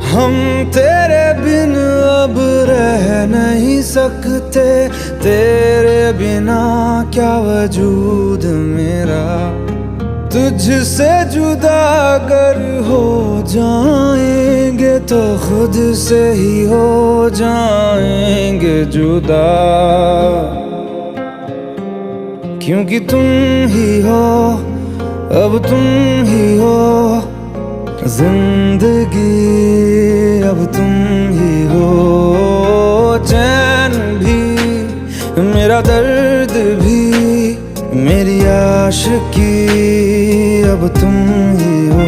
हम तेरे बिन अब रह नहीं सकते, तेरे बिना क्या वजूद मेरा। तुझसे जुदा अगर हो जाएंगे तो खुद से ही हो जाएंगे जुदा, क्योंकि तुम ही हो, अब तुम ही हो जिंदगी, अब तुम ही हो। चैन भी, मेरा दर्द भी, मेरी आशिकी, अब तुम ही हो।